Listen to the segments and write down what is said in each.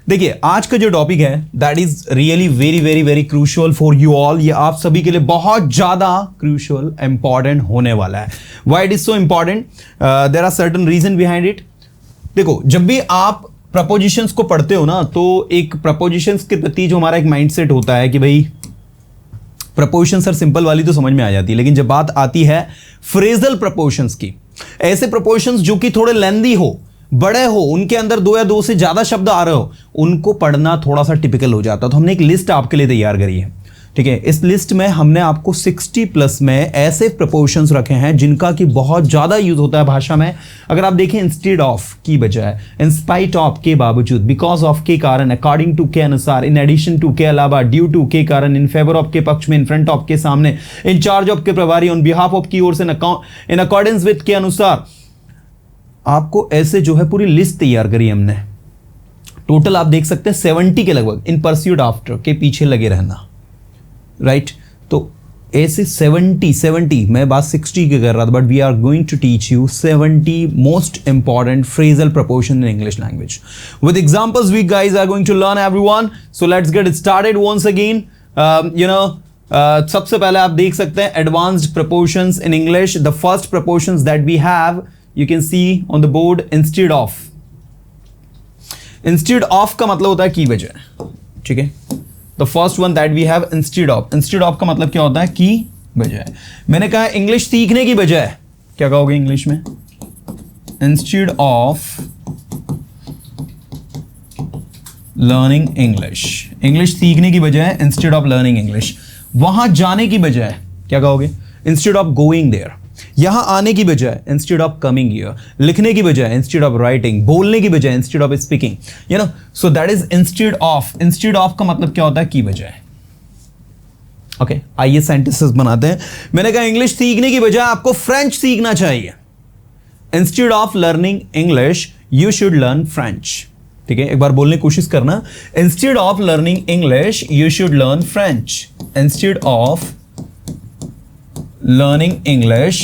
देखिए आज का जो टॉपिक है that is really very very very crucial for you all. ये आप सभी के लिए बहुत ज्यादा क्रूशियल इंपॉर्टेंट होने वाला है। Why it is so important? There are certain reason behind it. देखो, जब भी आप प्रपोजिशंस को पढ़ते हो ना, तो एक प्रपोजिशंस के प्रति जो हमारा एक माइंडसेट होता है कि भाई प्रपोजिशन सर सिंपल वाली तो समझ में आ जाती है, लेकिन जब बात आती है फ्रेजल प्रपोजिशंस की, ऐसे प्रपोजिशंस जो कि थोड़े लेंदी हो, बड़े हो, उनके अंदर दो या दो से ज्यादा शब्द आ रहे हो, उनको पढ़ना थोड़ा सा टिपिकल हो जाता है। तो हमने एक लिस्ट आपके लिए तैयार करी है, ठीक है। इस लिस्ट में हमने आपको 60 प्लस में ऐसे प्रपोजिशंस रखे हैं जिनका कि बहुत ज्यादा यूज होता है भाषा में। अगर आप देखें, इंस्टेड ऑफ की बजाय, इन स्पाइट ऑफ के बावजूद, बिकॉज ऑफ के कारण, अकॉर्डिंग टू के अनुसार, इन एडिशन टू के अलावा, ड्यू टू के कारण, इन फेवर ऑफ के पक्ष में, इन फ्रंट ऑफ के सामने, इन चार्ज ऑफ के प्रभारी, ऑन बिहाफ ऑफ की ओर से, इन अकॉर्डेंस विद के अनुसार, आपको ऐसे जो है पूरी लिस्ट तैयार करी हमने। टोटल आप देख सकते हैं 70 के लगभग। इन परस्यूट आफ्टर के पीछे लगे रहना, राइट। तो ऐसे 70 मैं बात 60 की कर रहा था, but we are going to teach you 70 most important phrasal preposition in English language with examples we guys are going to learn everyone. So let's get started once again. सबसे पहले आप देख सकते हैं advanced prepositions in English. The first prepositions that we have, you can see on the board, instead of। instead of का मतलब होता है की बजाय, ठीक है। the first one that we have, instead of। instead of का मतलब क्या होता है? की बजाय। मैंने कहा इंग्लिश सीखने की बजाय, क्या कहोगे इंग्लिश में? instead of learning English। English सीखने की बजाय instead of learning English। वहां जाने की बजाय क्या कहोगे? instead of going there। यहां आने की बजाय इंस्टेड ऑफ कमिंग हियर, लिखने की बजाय इंस्टेड ऑफ राइटिंग, बोलने की बजाय instead of speaking, you know. So that is instead of. Instead of का मतलब क्या होता है? की बजाय। ओके, आइए सेंटेंसेस बनाते हैं। मैंने कहा इंग्लिश सीखने की बजाय आपको फ्रेंच सीखना चाहिए। Instead of learning English you should learn French, ठीक है। एक बार बोलने की कोशिश करना। Instead of learning English you should learn French. Instead of learning English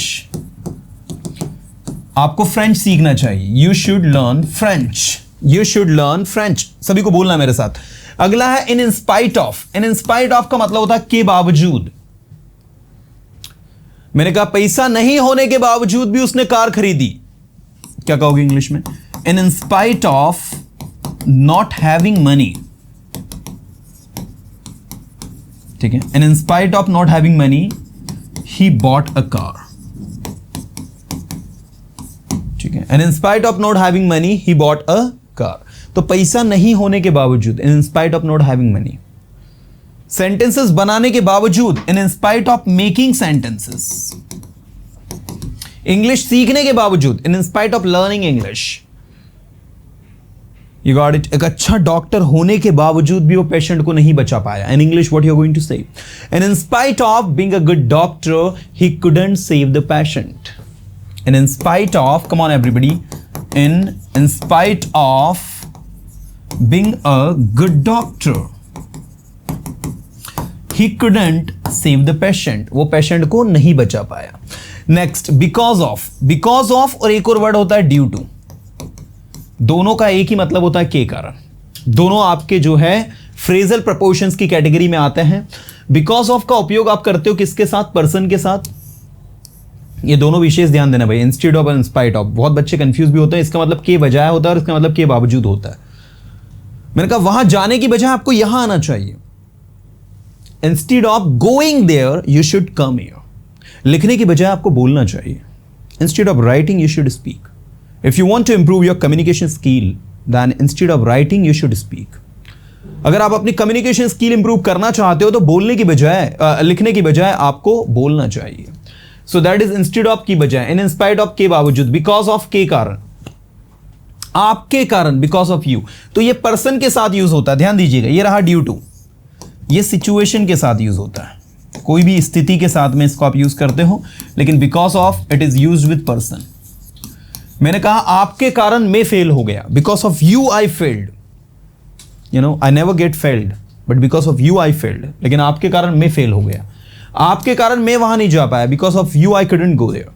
आपको फ्रेंच सीखना चाहिए। You should learn French. You should learn French. सभी को बोलना मेरे साथ। अगला है इन spite of. In spite of का मतलब होता है के बावजूद। मैंने कहा पैसा नहीं होने के बावजूद भी उसने कार खरीदी, क्या कहोगे इंग्लिश में? इन spite of not having money, ठीक है। इन spite of not having money he bought a car, ठीक है। And in spite of not having money he bought a car। तो पैसा नहीं होने के बावजूद, in spite of not having money, sentences बनाने के बावजूद, in spite of making sentences, English सीखने के बावजूद, in spite of learning English, you got it। एक अच्छा डॉक्टर होने के बावजूद भी वो पेशेंट को नहीं बचा पाया। In English what you are going to say? And in spite of being a good doctor he couldn't save the patient. And in spite of, come on everybody, in spite of being a good doctor he couldn't save the patient, वो patient को नहीं बचा पाया। Next, because of. Because of और एक और word होता है ड्यू टू। दोनों का एक ही मतलब होता है के कारण। दोनों आपके जो है फ्रेजल प्रपोजिशंस की कैटेगरी में आते हैं। बिकॉज ऑफ का उपयोग आप करते हो किसके साथ? पर्सन के साथ। ये दोनों विशेष ध्यान देना भाई, इंस्टेड ऑफ और इंस्पाइट ऑफ। बहुत बच्चे कंफ्यूज भी होते हैं, इसका मतलब के बजाय होता है और इसका मतलब के बावजूद होता है। मैंने कहा वहां जाने की बजाय आपको यहां आना चाहिए। Instead of going there you should come here. लिखने की बजाय आपको बोलना चाहिए। Instead of writing you should speak. If you want to improve your communication skill, then instead of writing, you should speak। अगर आप अपनी कम्युनिकेशन स्किल इंप्रूव करना चाहते हो तो बोलने की बजाय, लिखने की बजाय आपको बोलना चाहिए। सो दैट इज इंस्टेड ऑफ की बजाय, इन स्पाइट ऑफ के बावजूद, बिकॉज ऑफ के कारण, आपके कारण, बिकॉज ऑफ यू। तो ये पर्सन के साथ यूज होता है, ध्यान दीजिएगा। ये रहा ड्यू टू, ये सिचुएशन के साथ यूज होता है। कोई भी स्थिति के साथ में इसको आप यूज करते हो, लेकिन because of it is used with person. मैंने कहा आपके कारण मैं फेल हो गया। Because of you I failed, you know, I never get failed, but because of you I failed. लेकिन आपके कारण मैं फेल हो गया। आपके कारण मैं वहां नहीं जा पाया, because of you I couldn't go there.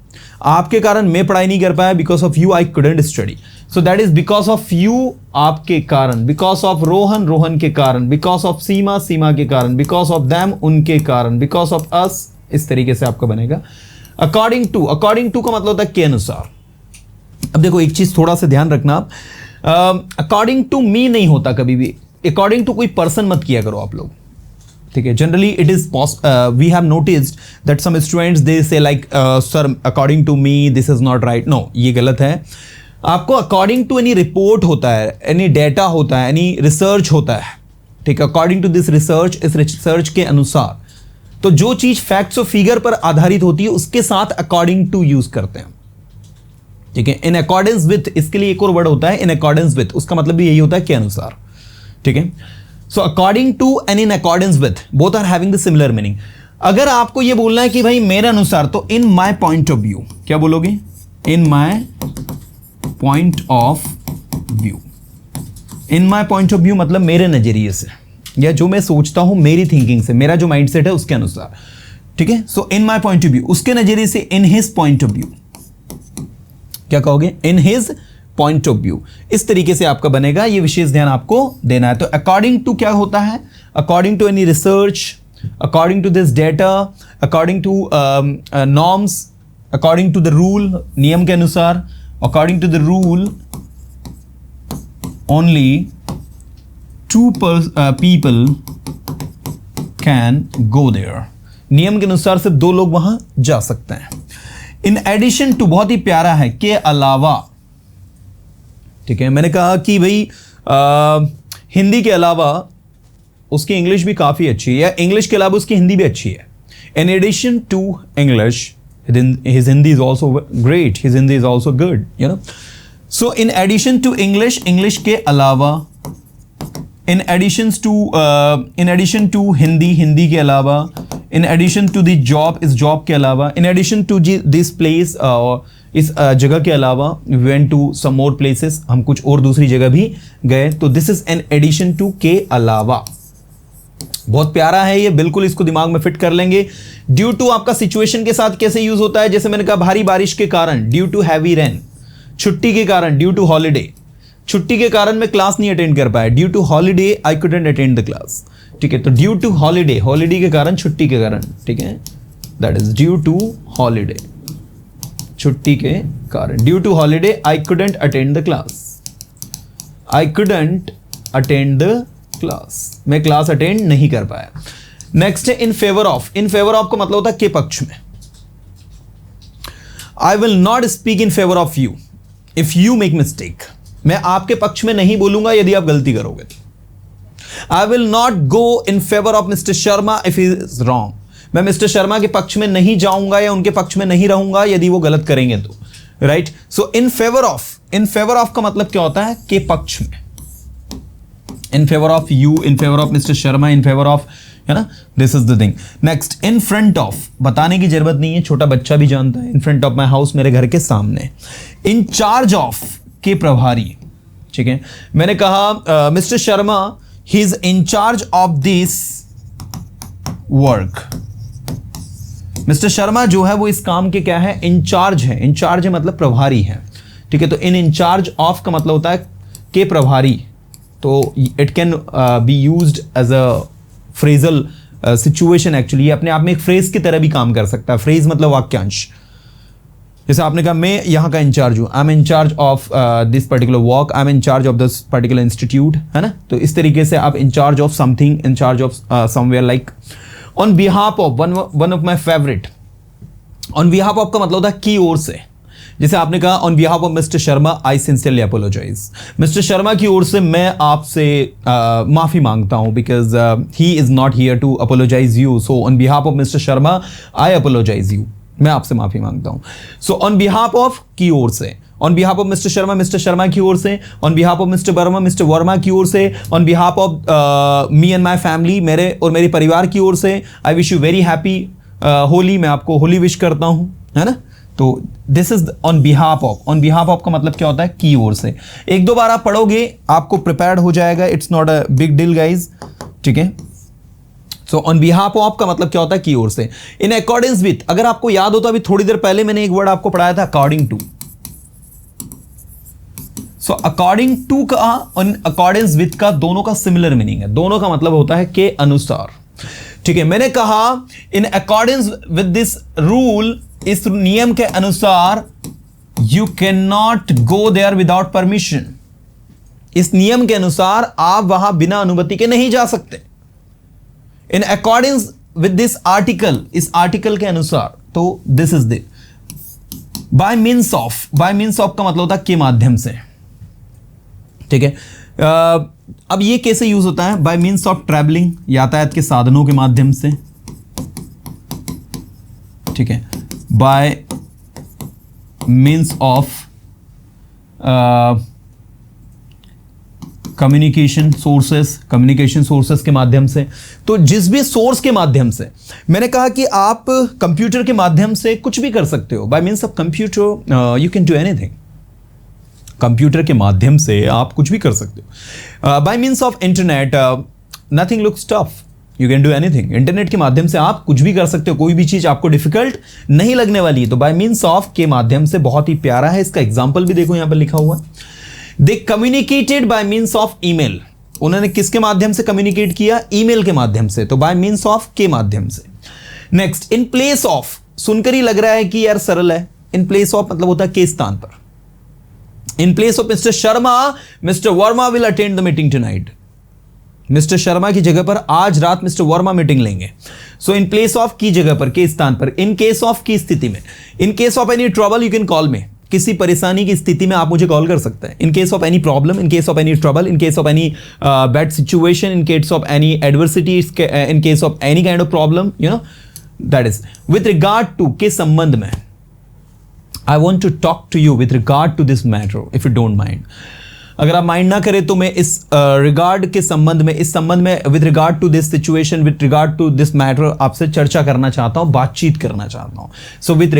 आपके कारण मैं पढ़ाई नहीं कर पाया, because of you I couldn't study. So that is because of you, आपके कारण, बिकॉज ऑफ रोहन, रोहन के कारण, बिकॉज ऑफ सीमा, सीमा के कारण, बिकॉज ऑफ दैम, उनके कारण, बिकॉज ऑफ अस. इस तरीके से आपका बनेगा. अकॉर्डिंग टू, अकॉर्डिंग टू का मतलब होता है के अनुसार. अब देखो एक चीज थोड़ा सा ध्यान रखना आप, अकॉर्डिंग टू मी नहीं होता कभी भी. अकॉर्डिंग टू कोई पर्सन मत किया करो आप लोग, ठीक है. Generally it is we have noticed that some students they say like sir according to me this is not right. No, ये गलत है. आपको अकॉर्डिंग टू एनी रिपोर्ट होता है, एनी डेटा होता है, एनी रिसर्च होता है, ठीक है. अकॉर्डिंग टू दिस रिसर्च, इस रिसर्च के अनुसार. तो जो चीज फैक्ट्स और फिगर पर आधारित होती है उसके साथ अकॉर्डिंग टू यूज करते हैं, ठीक है. इन अकॉर्डेंस विथ, इसके लिए एक और वर्ड होता है इन अकॉर्डेंस विथ, उसका मतलब भी यही होता है के अनुसार, ठीक है. So according to and in accordance with both are having the similar meaning. अगर आपको यह बोलना है कि भाई मेरे अनुसार, तो इन माय पॉइंट ऑफ व्यू, क्या बोलोगे? इन my point of view. In my point of view मतलब मेरे नजरिए से, या जो मैं सोचता हूं मेरी थिंकिंग से, मेरा जो माइंडसेट है उसके अनुसार, ठीक है. So in my point of view, उसके नजरिए से. In his point of view, क्या कहोगे? In his point of view. इस तरीके से आपका बनेगा, ये विशेष ध्यान आपको देना है. तो अकॉर्डिंग टू क्या होता है? According to any research, according to this data, according to norms, according to the rule, नियम के अनुसार. According to the rule only two people can go there. नियम के अनुसार सिर्फ दो लोग वहां जा सकते हैं. इन एडिशन टू, बहुत ही प्यारा है, के अलावा, ठीक है. मैंने कहा कि भाई हिंदी के अलावा उसकी इंग्लिश भी काफी अच्छी है, या इंग्लिश के अलावा उसकी हिंदी भी अच्छी है. In addition to English, his Hindi is also great, his Hindi is also good, you know. So in addition to English, English के अलावा. In addition to Hindi, Hindi के अलावा. In addition to the job, इस जॉब के अलावा. In addition to this place, इस जगह के अलावा. Went to some more places, हम कुछ और दूसरी जगह भी गए. तो this is an addition to, के अलावा. बहुत प्यारा है ये, बिल्कुल इसको दिमाग में फिट कर लेंगे. ड्यू टू आपका सिचुएशन के साथ कैसे यूज होता है? जैसे मैंने कहा भारी बारिश के कारण, ड्यू टू हैवी रेन. छुट्टी के कारण, ड्यू टू हॉलीडे. छुट्टी के कारण मैं क्लास नहीं अटेंड कर पाया, due to holiday I couldn't attend the class, ठीक है. तो ड्यू टू हॉलीडे, हॉलीडे के कारण, छुट्टी के कारण, ठीक है. That is due to holiday, छुट्टी के कारण. Due to holiday I couldn't attend the class, I couldn't attend the class, मैं क्लास अटेंड नहीं कर पाया. नेक्स्ट है in favour of. In favour of का मतलब होता है के पक्ष में. I will not speak in favour of you if you make mistake. मैं आपके पक्ष में नहीं बोलूंगा यदि आप गलती करोगे. आई will not go in favour of mister Sharma if he is wrong. मैं मिस्टर शर्मा के पक्ष में नहीं जाऊंगा या उनके पक्ष में नहीं रहूंगा यदि वो गलत करेंगे तो, right. So in favour of, in favour of का मतलब क्या होता है? के पक्ष में. इन favour of you, in favour of mister Sharma, in favour of, है ना. This is the thing. Next, in front of, बताने की जरूरत नहीं है, छोटा बच्चा भी जानता है. In front of my house, मेरे घर के सामने. इन चार्ज ऑफ, के प्रभारी, ठीक है. मैंने कहा mister Sharma he is in charge of this work. Mister Sharma जो है वो इस काम के क्या है? इंचार्ज है. इंचार्ज है मतलब प्रभारी है, ठीक है. तो इन इंचार्ज ऑफ का मतलब होता है के प्रभारी. तो it can be used as a phrasal situation. Actually ये अपने आप में एक फ्रेज की तरह भी काम कर सकता है. फ्रेज मतलब वाक्यांश. जैसे आपने कहा मैं यहाँ का इंचार्ज हूँ, I am in charge of this particular work, I am in charge of this particular institute, है ना. तो इस तरीके से आप in charge of something, in charge of somewhere, like on behalf of. One of my favourite, on behalf of का मतलब होता है की ओर से. जैसे आपने कहा on behalf of mister Sharma I sincerely apologise. Mister Sharma की ओर से मैं आपसे माफी मांगता हूं, because he is not here to apologise you. So on behalf of mister Sharma I apologise you, मैं आपसे माफी मांगता हूं. सो ऑन बिहाफ ऑफ की ओर से. On behalf of mister Sharma की ओर से. On behalf of mister Verma की ओर से. On behalf of me and my family, मेरे और मेरे परिवार की ओर से. I wish you very happy Holi, मैं आपको होली विश करता हूं, है ना. तो this is on behalf of. On behalf of का मतलब क्या होता है? की ओर से. एक दो बार आप पढ़ोगे आपको प्रिपेयर्ड हो जाएगा. It's not a big deal guys, ठीक है. सो ऑन बिहाफ ऑफ का मतलब क्या होता है? की ओर से। इन अकॉर्डेंस विथ, अगर आपको याद हो तो अभी थोड़ी देर पहले मैंने एक वर्ड आपको पढ़ाया था, according to. So according to का और अकॉर्डेंस विथ का दोनों का सिमिलर मीनिंग है, दोनों का मतलब होता है के अनुसार। ठीक है, मैंने कहा in accordance with this rule, इस नियम के अनुसार you can not go there without permission. इस नियम के अनुसार आप वहां बिना अनुमति के नहीं जा सकते। इन अकॉर्डेंस विद दिस आर्टिकल, इस आर्टिकल के अनुसार, तो this is the by means of. Bye means of का मतलब होता है के माध्यम से। ठीक है, अब ये कैसे यूज होता है? बाय मीन्स ऑफ ट्रैवलिंग, यातायात के साधनों के माध्यम से। ठीक है, bye means of communication sources, communication sources के माध्यम से। तो जिस भी सोर्स के माध्यम से, मैंने कहा कि आप कंप्यूटर के माध्यम से कुछ भी कर सकते हो। Bye means of computer you can do anything. Computer के माध्यम से आप कुछ भी कर सकते हो। Bye means of internet nothing looks tough, you can do anything. Internet के माध्यम से आप कुछ भी कर सकते हो, कोई भी चीज आपको डिफिकल्ट नहीं लगने वाली है। तो बाय मीन्स ऑफ के माध्यम से बहुत ही प्यारा है, इसका एग्जाम्पल भी देखो यहां पर लिखा हुआ। They communicated by means of email. उन्होंने किसके माध्यम से कम्युनिकेट किया? ईमेल के माध्यम से। तो बाय मीन्स ऑफ के माध्यम से। नेक्स्ट, इन प्लेस ऑफ, सुनकर ही लग रहा है कि यार सरल है। इन प्लेस ऑफ मतलब होता है के स्थान पर। In place of mister Sharma, mister Verma will attend the meeting tonight. Mister Sharma की जगह पर आज रात मिस्टर वर्मा मीटिंग लेंगे। सो इन प्लेस ऑफ की जगह पर, के स्थान पर। इन केस ऑफ की स्थिति में। इन case of any trouble you can call मी। किसी परेशानी की स्थिति में आप मुझे कॉल कर सकते हैं। In case of any problem, in case of any trouble, in case of any bad situation, in case of any adversity, in case of any kind of problem, you know, that is with regard to, के संबंध में। I want to talk to you with regard to this matter, if you don't mind. अगर आप mind ना करें तो मैं इस रिगार्ड के संबंध में, इस संबंध में, with regard to this situation, with regard to this matter आपसे चर्चा करना चाहता हूं, बातचीत करना चाहता हूं। सो विद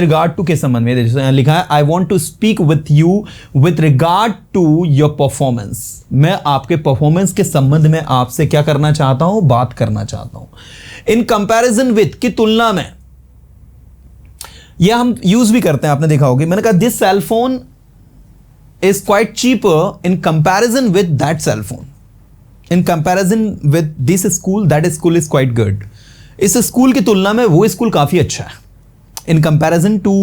रिगार्ड टू के संबंध में लिखा है, I want to speak with you with regard to your performance. मैं आपके परफॉर्मेंस के संबंध में आपसे क्या करना चाहता हूं? बात करना चाहता हूं। इन कंपैरिजन विथ की तुलना में, यह हम यूज भी करते हैं, आपने देखा होगा। मैंने कहा this cell phone is quite cheaper in comparison with that cell phone. In comparison with this school, that school is quite good. इस स्कूल की तुलना में वो स्कूल काफी अच्छा है। In comparison to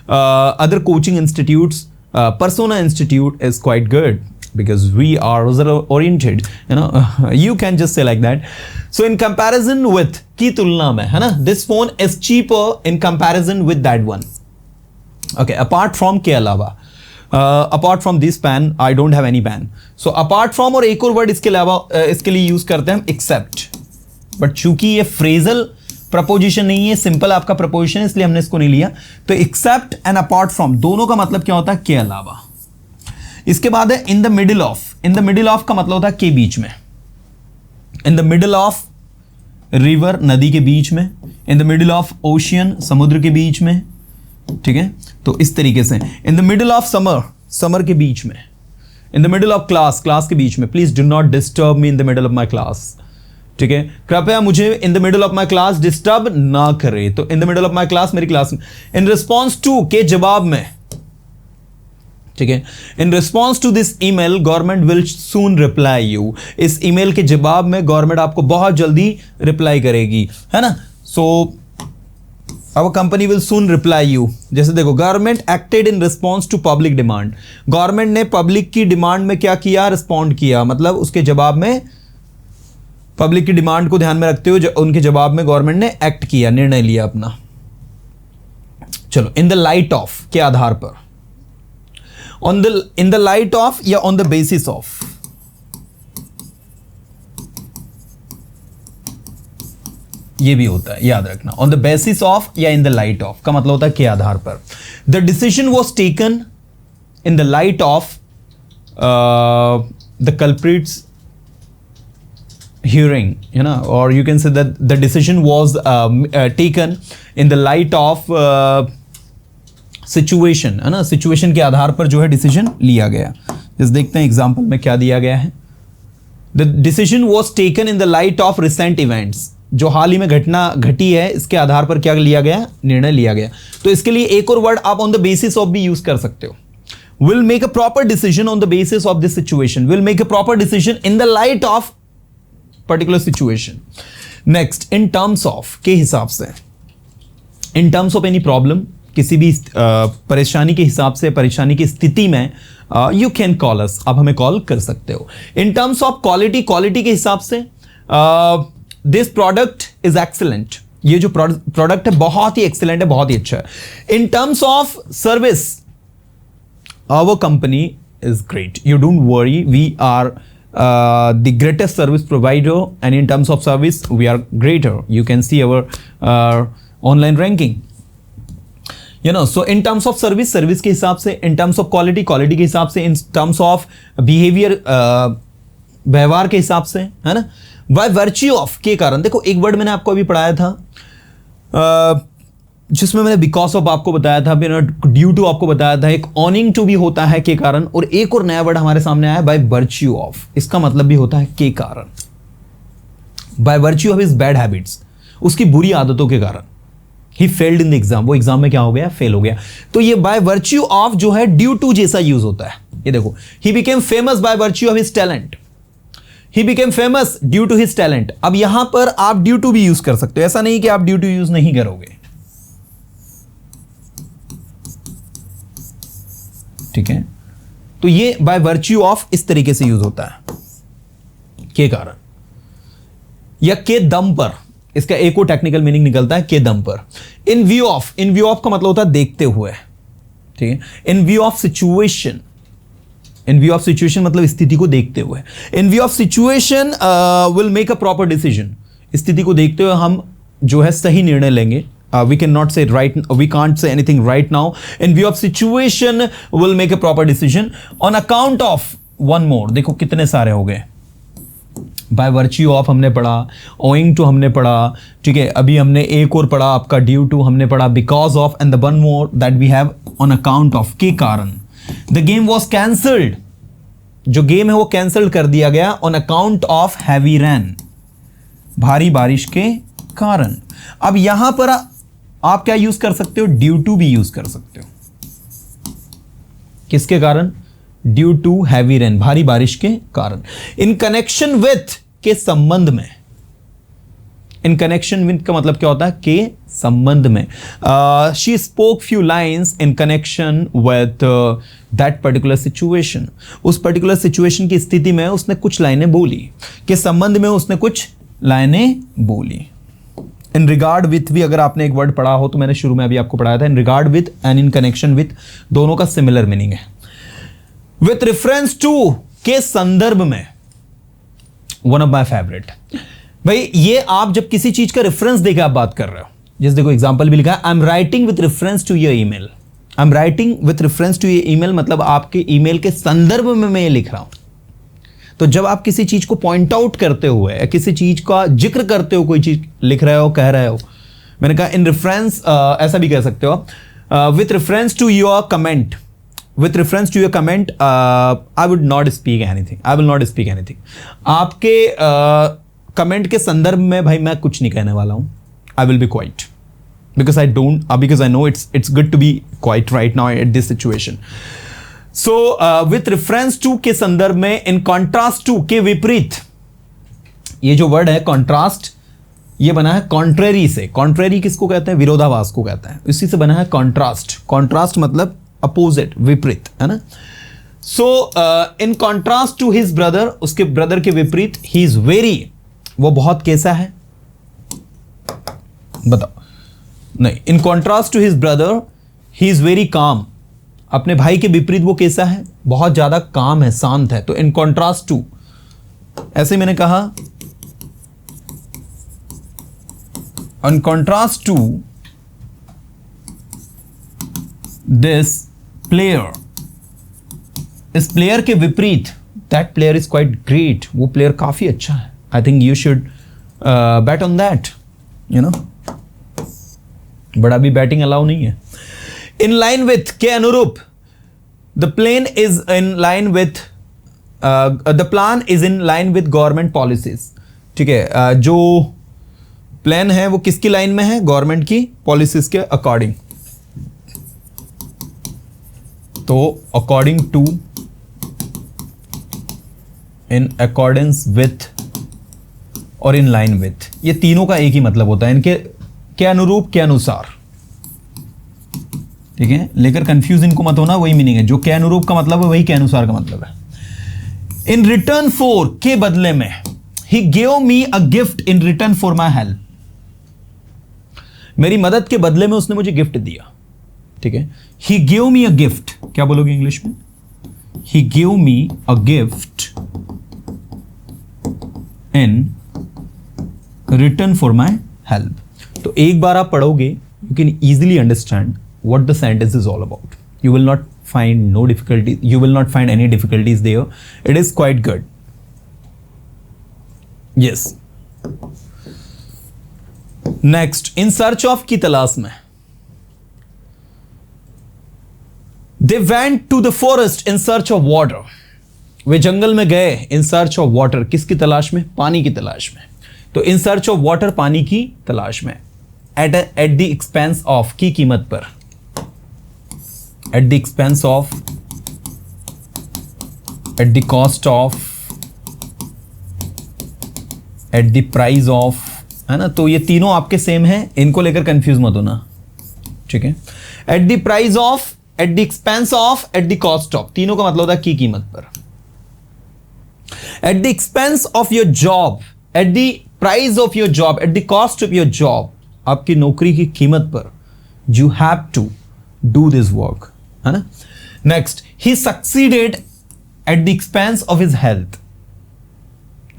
other coaching institutes, Persona Institute is quite good because we are result oriented, you know. You can just say like that. So in comparison with, की तुलना में, है ना, this phone is cheaper in comparison with that one. Okay, apart from के अलावा, apart from this pen, I don't have any pen. So apart from और एक और वर्ड इसके अलावा इसके लिए यूज करते हैं हम except. But चूंकि ये phrasal प्रपोजिशन नहीं है, सिंपल आपका प्रपोजिशन, इसलिए हमने इसको नहीं लिया। तो एक्सेप्ट एंड अपार्ट फ्रॉम दोनों का मतलब क्या होता है? के अलावा। इसके बाद है in the middle of. In the middle of का मतलब होता है के बीच में। In the middle of river, नदी के बीच में। In the middle of ocean, समुद्र के बीच में। ठीक है, तो इस तरीके से। In the middle of summer, summer के बीच में। In the middle of class, class के बीच में। Please do not disturb me in the middle of my class. ठीक है, कृपया मुझे in the middle of my class disturb ना करे। तो in the middle of my class, मेरी क्लास में। इन रिस्पॉन्स टू के जवाब में। ठीक है, in response to this email government will soon reply you. इस ईमेल के जवाब में गवर्नमेंट आपको बहुत जल्दी रिप्लाई करेगी, है ना। So our company will soon reply you. जैसे देखो, government acted in response to public demand. Government ने पब्लिक की डिमांड में क्या किया? रिस्पॉन्ड किया, मतलब उसके जवाब में, पब्लिक की डिमांड को ध्यान में रखते हुए उनके जवाब में गवर्नमेंट ने एक्ट किया, निर्णय लिया अपना। चलो, इन द लाइट ऑफ के आधार पर, on the, in the light of या ऑन द बेसिस ऑफ। ये भी होता है, याद रखना। ऑन द बेसिस ऑफ या इन द लाइट ऑफ का मतलब होता है के आधार पर। The decision was taken in the light of the culprits hearing, you know, or you can say that the decision was taken in the light of situation, है ना, situation के आधार पर जो है डिसीजन लिया गया। जैसे देखते हैं एग्जाम्पल में क्या दिया गया है। The decision was taken in the light of recent events, जो हाल ही में घटना घटी है इसके आधार पर क्या लिया गया, निर्णय लिया गया। तो इसके लिए एक और वर्ड आप ऑन द बेसिस ऑफ भी यूज कर सकते हो। Will make a proper decision on the basis of this situation, will make a proper decision in the light of particular situation. Next, in terms of के हिसाब से, इन terms of any problem, किसी भी परेशानी के हिसाब से, परेशानी की स्थिति में यू कैन कॉल अस, आप हमें कॉल कर सकते हो। इन टर्म्स ऑफ क्वालिटी, क्वालिटी के हिसाब से दिस प्रोडक्ट इज एक्सीलेंट, ये जो प्रोडक्ट है बहुत ही एक्सीलेंट है, बहुत ही अच्छा है। In terms of service, our company is great, you don't worry, we are the greatest service provider, and in terms of service we are greater, you can see our online ranking, you know. So in terms of service, service के हिसाब से, in terms of quality, quality के हिसाब से, in terms of behavior, व्यवहार के हिसाब से, है ना। by virtue of के कारण, देखो एक वर्ड मैंने आपको अभी पढ़ाया था जिसमें मैंने बिकॉज ऑफ आपको बताया था, ड्यू टू आपको बताया था, एक ऑनिंग टू भी होता है के कारण, और एक और नया वर्ड हमारे सामने आया बाय वर्च्यू ऑफ, इसका मतलब भी होता है के कारण। Bye virtue of his bad habits, उसकी बुरी आदतों के कारण he failed in the exam, वो एग्जाम में क्या हो गया, फेल हो गया। तो ये बाय वर्च्यू ऑफ जो है ड्यू टू जैसा यूज होता है। ये देखो, he became famous by virtue of his talent, he became famous due to his talent. अब यहां पर आप ड्यू टू भी यूज कर सकते हो, ऐसा नहीं कि आप ड्यू टू यूज नहीं करोगे, ठीक है। तो ये बाय वर्च्यू ऑफ इस तरीके से यूज होता है, के कारण या के दम पर, इसका एक और टेक्निकल मीनिंग निकलता है के दम पर। इन view of, in view of का मतलब होता है देखते हुए, ठीक है। इन view of situation, in view of situation मतलब स्थिति को देखते हुए। इन view of situation will make a proper decision, स्थिति को देखते हुए हम जो है सही निर्णय लेंगे। We cannot say right, we can't say anything right now. In view of situation, we'll make a proper decision. On account of one more, देखो कितने सारे हो गए। By virtue of हमने पढ़ा, owing to हमने पढ़ा, ठीक है। अभी हमने एक और पढ़ा आपका due to हमने पढ़ा, because of, and the one more that we have on account of, के कारण। The game was cancelled, जो गेम है वो कैंसिल कर दिया गया on account of heavy rain, भारी बारिश के कारण। अब यहां पर आप क्या यूज कर सकते हो, ड्यू टू भी यूज कर सकते हो। किसके कारण, ड्यू टू हैवी रेन, भारी बारिश के कारण। इन कनेक्शन विथ, के संबंध में। इन कनेक्शन विथ का मतलब क्या होता है, के संबंध में। She spoke few lines in connection with that particular situation, उस पर्टिकुलर सिचुएशन की स्थिति में उसने कुछ लाइनें बोली, के संबंध में उसने कुछ लाइनें बोली। इन रिगार्ड विथ भी अगर आपने एक वर्ड पढ़ा हो तो मैंने शुरू में अभी आपको पढ़ाया था, in regard with and in connection with, दोनों का सिमिलर मीनिंग है। विथ रेफरेंस टू, के संदर्भ में, वन ऑफ माय फेवरेट। भाई ये आप जब किसी चीज का रेफरेंस देकर आप बात कर रहे हो, जैसे देखो एग्जांपल भी लिखा है, I am writing with reference to your email, I am writing with reference to your email, मतलब आपके ईमेल के संदर्भ में मैं ये लिख रहा हूं। तो जब आप किसी चीज को पॉइंट आउट करते हुए या किसी चीज का जिक्र करते हो, कोई चीज लिख रहे हो, कह रहे हो, मैंने कहा इन रेफरेंस, ऐसा भी कह सकते हो, with reference to your comment, with reference to your comment I would not speak anything, I will not speak anything. आपके कमेंट के संदर्भ में भाई मैं कुछ नहीं कहने वाला हूं, I will be quiet, because I don't, because I know it's good to be quiet right now at this situation. So with reference to के संदर्भ में, इन कॉन्ट्रास्ट टू के विपरीत, ये जो वर्ड है कॉन्ट्रास्ट, ये बना है कॉन्ट्रेरी से। कॉन्ट्रेरी किसको कहते हैं, विरोधाभास को कहते हैं, इसी से बना है कॉन्ट्रास्ट। कॉन्ट्रास्ट मतलब अपोजिट, विपरीत, है ना। So in contrast to his brother, उसके ब्रदर के विपरीत, ही इज वेरी, वो बहुत कैसा है बताओ, नहीं, in contrast to his brother he is very calm, अपने भाई के विपरीत वो कैसा है, बहुत ज्यादा काम है, शांत है। तो इन कॉन्ट्रास्ट टू, ऐसे मैंने कहा, in contrast to this player, इस प्लेयर के विपरीत, that player is quite great, वो प्लेयर काफी अच्छा है, I think you should bat on that, you know, but अभी बैटिंग अलाउ नहीं है। इन लाइन विथ के अनुरूप, the plane is in line with the plan is in line with government policies, ठीक है, जो प्लान है वो किसकी लाइन में है, गवर्नमेंट की पॉलिसीज के अकॉर्डिंग। तो according to, in accordance with और इन लाइन विथ, ये तीनों का एक ही मतलब होता है, इनके के अनुरूप, के अनुसार, ठीक है, लेकर कंफ्यूज इनको मत होना, वही मीनिंग है, जो के अनुरूप का मतलब है वही के अनुसार का मतलब है। इन रिटर्न फॉर, के बदले में, he give me a gift in return for my help, मेरी मदद के बदले में उसने मुझे गिफ्ट दिया, ठीक है। ही गिव मी अ गिफ्ट, क्या बोलोगे इंग्लिश में, he give me a gift in return for my help. तो एक बार आप पढ़ोगे, you can easily understand what the sentence is all about. You will not find no difficulty, you will not find any difficulties there. It is quite good. Yes. Next, in search of की तलाश में, they went to the forest in search of water. वे जंगल में गए in search of water, किसकी तलाश में, पानी की तलाश में। तो in search of water, पानी की तलाश में, at the expense of, की कीमत पर, at the expense of, at the cost of, at the price of, है ना। तो ये तीनों आपके सेम हैं, इनको लेकर कंफ्यूज मत होना, ठीक है। at the price of, at the expense of, at the cost of, तीनों का मतलब होता है की कीमत पर। at the expense of your job, at the price of your job, at the cost of your job, आपकी नौकरी की कीमत पर, you have to do this work, है ना। Next, he succeeded at the expense of his health,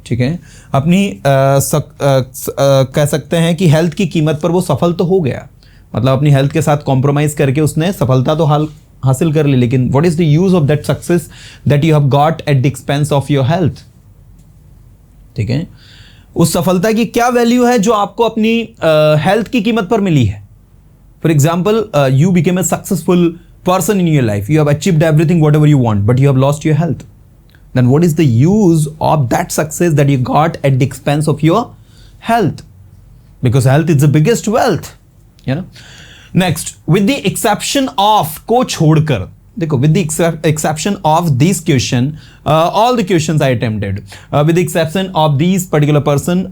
ठीक है, अपनी कह सकते हैं कि हेल्थ की कीमत पर वो सफल तो हो गया, मतलब अपनी हेल्थ के साथ कॉम्प्रोमाइज करके उसने सफलता तो हासिल कर ली, लेकिन what is the use of that success that you have got at the expense of your health, ठीक है। उस सफलता की क्या वैल्यू है जो आपको अपनी हेल्थ की कीमत पर मिली है। For example, you became a successful person in your life, you have achieved everything whatever you want, but you have lost your health, then what is the use of that success that you got at the expense of your health, because health is the biggest wealth, you know। next, with the exception of, को छोड़कर, देखो, with the exception of this question, all the questions I attempted, with the exception of these particular person,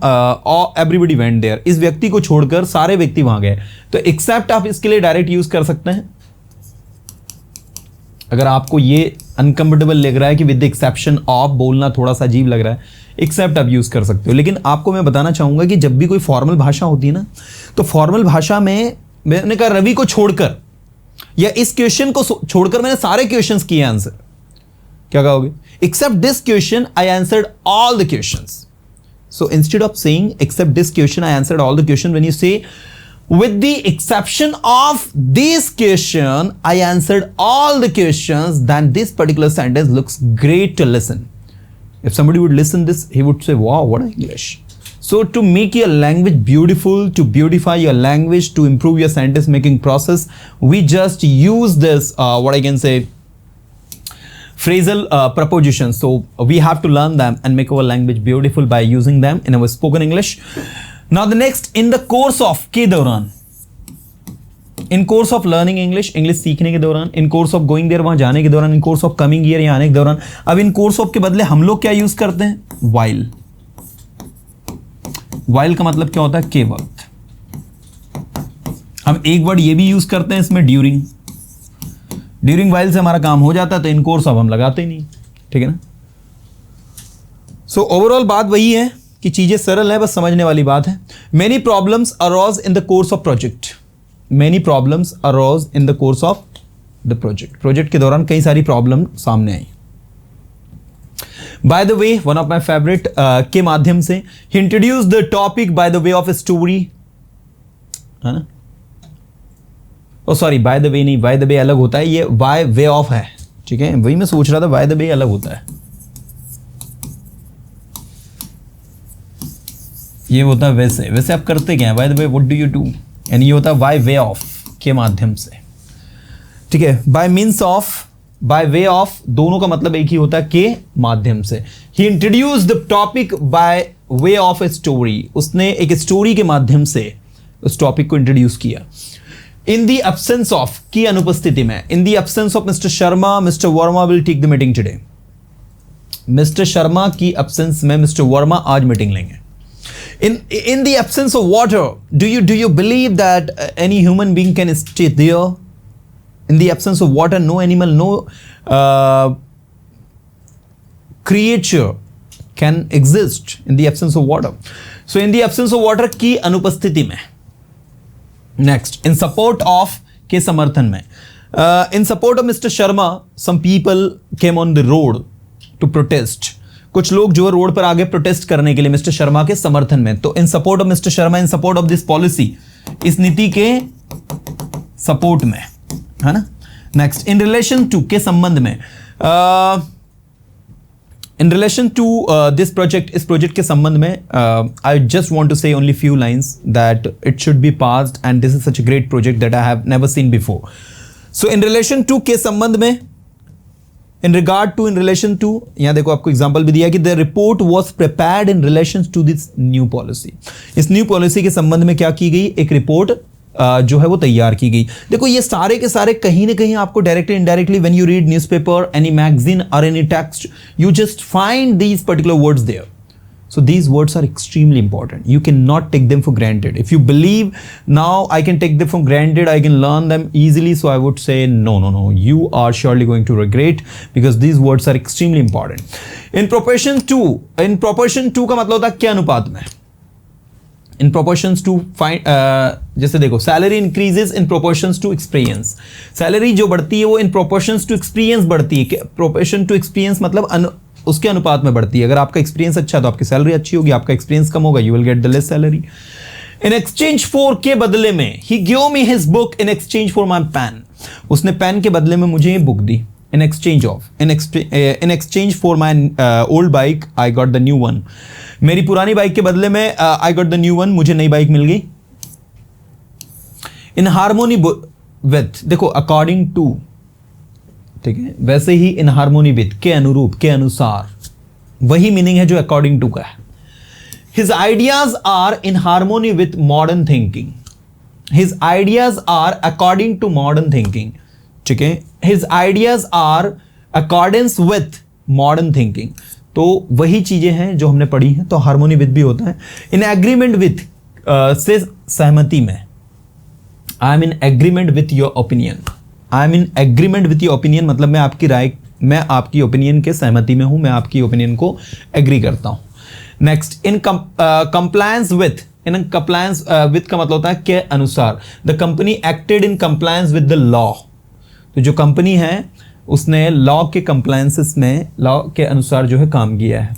everybody went there, इस व्यक्ति को छोड़कर सारे व्यक्ति वहां गए। तो except आप इसके लिए डायरेक्ट यूज कर सकते हैं। अगर आपको ये अनकंफर्टेबल लग रहा है कि विद द एक्सेप्शन ऑफ बोलना थोड़ा सा अजीब लग रहा है, एक्सेप्ट आप यूज कर सकते हो। लेकिन आपको मैं बताना चाहूंगा कि जब भी कोई फॉर्मल भाषा होती है ना, तो फॉर्मल भाषा में मैंने कहा रवि को छोड़कर, या इस क्वेश्चन को छोड़कर मैंने सारे क्वेश्चंस किए आंसर, क्या कहोगे, except this question I answered all the questions. So instead of saying except this question I answered all the question, when you say with the exception of this question I answered all the questions, then this particular sentence looks great to listen. If somebody would listen this, he would say, wow, what English. So to make your language beautiful, to beautify your language, to improve your sentence making process, we just use this what I can say, phrasal prepositions. So we have to learn them and make our language beautiful by using them in our spoken English. Now the next, in the course of, के दौरान, in course of learning English, English सीखने के दौरान, in course of going there, वहां जाने के दौरान, in course of coming here, यहाँ आने के दौरान। अब in course of के बदले हम लोग क्या यूज करते हैं, while। while का मतलब क्या होता है, के वक्त। हम एक वर्ड ये भी यूज करते हैं इसमें, ड्यूरिंग। ड्यूरिंग while से हमारा काम हो जाता है, तो in course of हम लगाते ही नहीं, ठीक है ना। सो ओवरऑल बात वही है कि चीजें सरल है, बस समझने वाली बात है। Many problems arose in the course of project, many problems arose in the course of the project, project के दौरान कई सारी प्रॉब्लम सामने आई। By the way, one of my favourite के माध्यम से, he introduce the topic by the way of a story, है ना। Oh sorry, by the way नहीं, बाय द वे अलग होता है, ये बाय वे ऑफ है, ठीक है, वही मैं सोच रहा था, बाय द वे अलग होता है, ये होता है वैसे। वैसे आप करते क्या है, bye the way what do you do, यानी ये होता है बाय वे ऑफ, के माध्यम से, ठीक है, bye means of bye way of, दोनों का मतलब एक ही होता है, के माध्यम से। He introduce the topic by way of a story, उसने एक स्टोरी के माध्यम से उस टॉपिक को इंट्रोड्यूस किया। इन द एब्सेंस ऑफ, की अनुपस्थिति में, in the absence of mister Sharma, mister Verma will take the meeting today. Mister Sharma की एब्सेंस में मिस्टर वर्मा आज मीटिंग लेंगे। In the absence of water, do you believe that any human being can stay there? In the absence of water, no animal, no creature can exist in the absence of water. So in the absence of water की अनुपस्थिति में। Next, in support of के समर्थन में, in support of Mr. Sharma, some people came on the road to protest. कुछ लोग जो road पर आगे प्रोटेस्ट करने के लिए मिस्टर शर्मा के समर्थन में। तो इन support of mister Sharma, in support of this policy, इस नीति के सपोर्ट में, है ना। नेक्स्ट, इन रिलेशन टू के संबंध में, in relation to this project, इस प्रोजेक्ट के संबंध में, I just want to say only few lines that it should be passed and this is such a great project that I have never seen before. So in relation to के संबंध में, in regard to, in relation to, यहां देखो आपको example भी दिया कि the report was prepared in relation to this new policy. इस न्यू पॉलिसी के संबंध में क्या की गई, एक रिपोर्ट जो है वो तैयार की गई। देखो ये सारे के सारे कहीं ना कहीं आपको directly indirectly, when you read newspaper, any magazine और any text, you just find these particular words there. So these words are extremely important. You cannot take them for granted. If you believe now I can take them for granted, I can learn them easily, so I would say no. You are surely going to regret because these words are extremely important. In proportion to का मतलब होता है क्या अनुपात में? In proportions to find, जैसे देखो salary increases in proportions to experience. Salary जो बढ़ती है वो in proportions to experience बढ़ती है। Proportion to experience मतलब उसके अनुपात में बढ़ती है। अगर आपका एक्सपीरियंस अच्छा है तो आपकी सैलरी अच्छी होगी, आपका एक्सपीरियंस कम होगा, you will get the less salary. In exchange for के बदले में, he give me his book in exchange for my pen, उसने पेन के बदले में मुझे ये बुक दी। In exchange of, in exchange for my old bike I got the new one, मेरी पुरानी बाइक के बदले में I got the new one, मुझे नई बाइक मिल गई। इन हार्मोनी विथ, देखो अकॉर्डिंग टू, ठीक है, वैसे ही इन हार्मोनी विथ, के अनुरूप, के अनुसार, वही मीनिंग है जो अकॉर्डिंग टू का है। His ideas are in harmony with modern thinking, his ideas are according to modern thinking, ठीक है, his ideas are accordance with modern thinking. तो वही चीजें हैं जो हमने पढ़ी हैं, तो हार्मोनी विथ भी होता है। इन एग्रीमेंट विथ से सहमति में, I am in agreement with your opinion, I am in agreement with your opinion मतलब मैं आपकी राय, मैं आपकी ओपिनियन के सहमति में हूं, मैं आपकी ओपिनियन को एग्री करता हूं। Next, in compliance with, in compliance with का मतलब होता है के अनुसार। The company acted in compliance with the law, तो जो कंपनी है उसने लॉ के कंप्लायंसेस में, लॉ के अनुसार जो है काम किया है।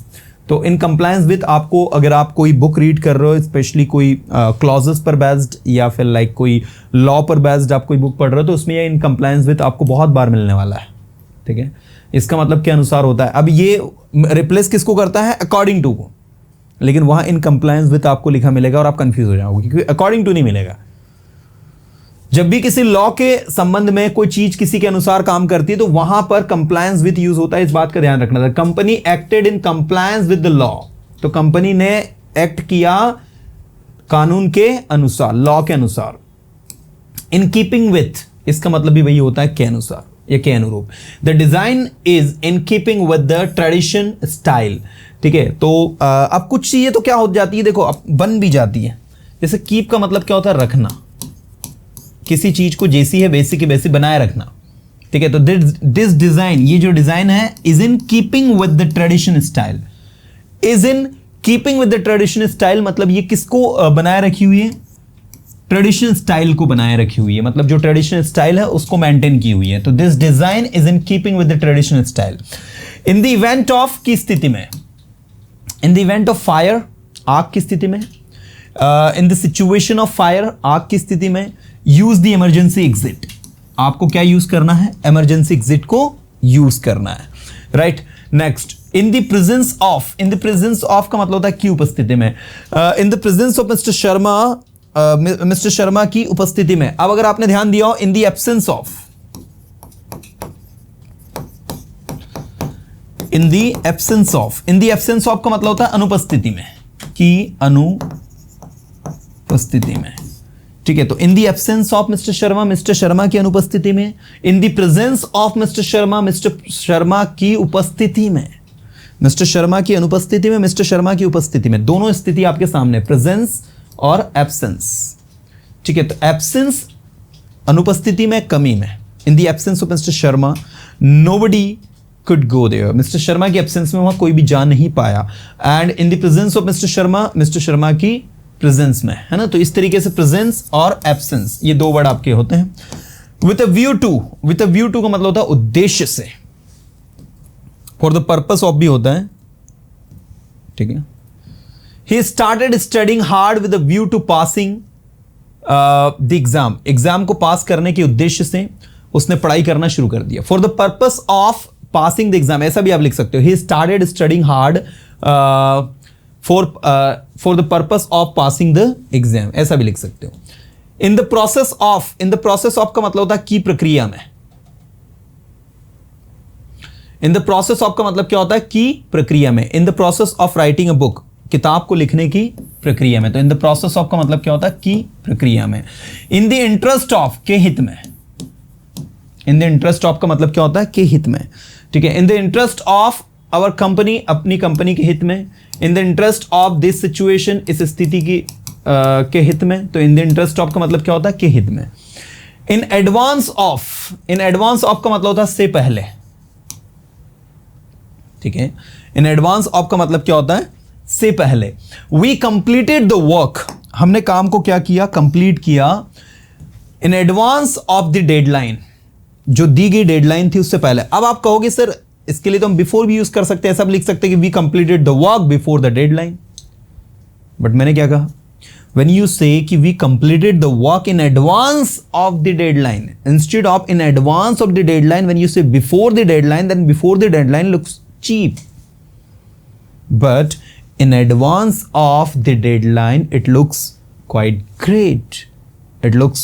तो इन कंप्लायंस विथ, आपको अगर आप कोई बुक रीड कर रहे हो, स्पेशली कोई क्लॉजेस पर बेस्ड या फिर लाइक कोई लॉ पर बेस्ड आप कोई बुक पढ़ रहे हो, तो उसमें ये इन कंप्लायंस विथ आपको बहुत बार मिलने वाला है, ठीक है। इसका मतलब के अनुसार होता है। अब ये रिप्लेस किसको करता है, अकॉर्डिंग टू को, लेकिन वहां इन कंप्लायंस विथ आपको लिखा मिलेगा और आप कंफ्यूज हो जाओगे क्योंकि अकॉर्डिंग टू नहीं मिलेगा। जब भी किसी लॉ के संबंध में कोई चीज किसी के अनुसार काम करती है तो वहां पर कंप्लायंस विद यूज होता है, इस बात का ध्यान रखना था। Company acted in compliance with the law, तो कंपनी ने एक्ट किया कानून के अनुसार, लॉ के अनुसार। इन कीपिंग विथ, इसका मतलब भी वही होता है के अनुसार या के अनुरूप। The design is in keeping with the tradition style, ठीक है। तो अब कुछ चीजें तो क्या हो जाती है, देखो अब बन भी जाती है। जैसे कीप का मतलब क्या होता है, रखना, किसी चीज को जैसी है वैसी की वैसी बनाए रखना, ठीक है। तो दिस डिजाइन, ये जो डिजाइन है, is in keeping with the tradition style, is in keeping with the tradition style मतलब ये किसको बनाए रखी हुई है, ट्रेडिशन स्टाइल को बनाए रखी हुई है, मतलब जो ट्रेडिशनल स्टाइल है उसको मेंटेन की हुई है। तो this design is in keeping with the traditional style. In the event of की स्थिति में, in the event of fire, आग की स्थिति में, in the situation of fire, आग की स्थिति में, यूज द इमरजेंसी एग्जिट, आपको क्या यूज करना है, इमरजेंसी एग्जिट को यूज करना है, right. Next, in the presence of, in the presence of का मतलब होता है की उपस्थिति में। In the presence of mister Sharma, mister Sharma की उपस्थिति में। अब अगर आपने ध्यान दिया हो, इन the absence of, in the absence of, in the absence of का मतलब होता है अनुपस्थिति में, की अनुपस्थिति में, ठीक है। तो in the absence of mister Sharma की अनुपस्थिति में, in the presence of mister Sharma की उपस्थिति में, मिस्टर शर्मा की अनुपस्थिति में, मिस्टर शर्मा की उपस्थिति में, दोनों स्थिति आपके सामने, प्रेजेंस और एब्सेंस, ठीक है। तो एब्सेंस अनुपस्थिति में, कमी में, in the absence of mister Sharma nobody could go there, mister Sharma की एब्सेंस में वहां कोई भी जा नहीं पाया, and in the presence of mister Sharma की प्रेजेंस में, है ना। तो इस तरीके से प्रेजेंस और एब्सेंस ये दो वर्ड आपके होते हैं। With a view to, with a view to का मतलब होता है उद्देश्य से, फॉर द पर्पस ऑफ भी होता है, ठीक है। He started studying hard with a view to passing the exam, exam को पास करने के उद्देश्य से उसने पढ़ाई करना शुरू कर दिया। For the purpose of passing the exam, ऐसा भी आप लिख सकते हो, ही started studying hard for the purpose of passing the exam, ऐसा भी लिख सकते हो। In the process of, in the process of का मतलब होता है की प्रक्रिया में, इन द प्रोसेस ऑफ का मतलब क्या होता है, की प्रक्रिया में, in the process of writing a book, किताब को लिखने की प्रक्रिया में। तो इन द प्रोसेस ऑफ का मतलब क्या होता है, की प्रक्रिया में। इन द इंटरेस्ट ऑफ, के हित में, इन द इंटरेस्ट ऑफ का मतलब क्या होता है, के हित में, ठीक है। In the interest of our company, अपनी कंपनी के हित में। In the interest of this situation, इस स्थिति की के हित में। तो इन द इंटरेस्ट ऑफ का मतलब क्या होता है, के हित में। In advance of, in advance of का मतलब होता है से पहले, ठीक है। इन एडवांस ऑफ का मतलब क्या होता है, से पहले। वी कंप्लीटेड द वर्क, हमने काम को क्या किया, कंप्लीट किया। In advance of the deadline, जो दी गई डेडलाइन थी उससे पहले। अब आप कहोगे सर इसके लिए तो हम बिफोर भी यूज कर सकते हैं, ऐसा भी लिख सकते हैं कि we completed the work before the deadline, but मैंने क्या कहा, when you say कि we completed the work in advance of the deadline instead of in advance of the deadline, when you say before the deadline, then before the deadline looks cheap, but in advance of the deadline it looks quite great, it looks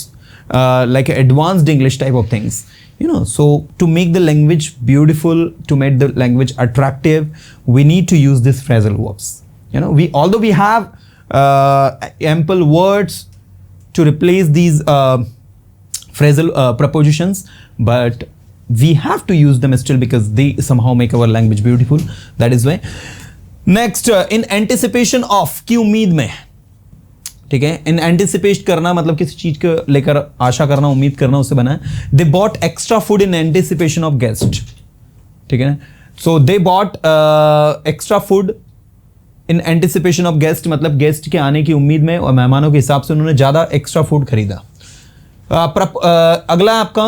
like advanced English type of things, you know. So to make the language beautiful, to make the language attractive, we need to use these phrasal verbs, you know. We, although we have ample words to replace these phrasal prepositions, but we have to use them still because they somehow make our language beautiful. That is why. Next, in anticipation of, की उम्मीद में, ठीक है। in anticipate करना मतलब किसी चीज को लेकर आशा करना, उम्मीद करना, उससे बना है। they bought extra food in anticipation of guest, ठीक है ना। so they bought extra food in anticipation of guest, मतलब गेस्ट के आने की उम्मीद में और मेहमानों के हिसाब से उन्होंने ज़्यादा एक्स्ट्रा फूड खरीदा। अगला आपका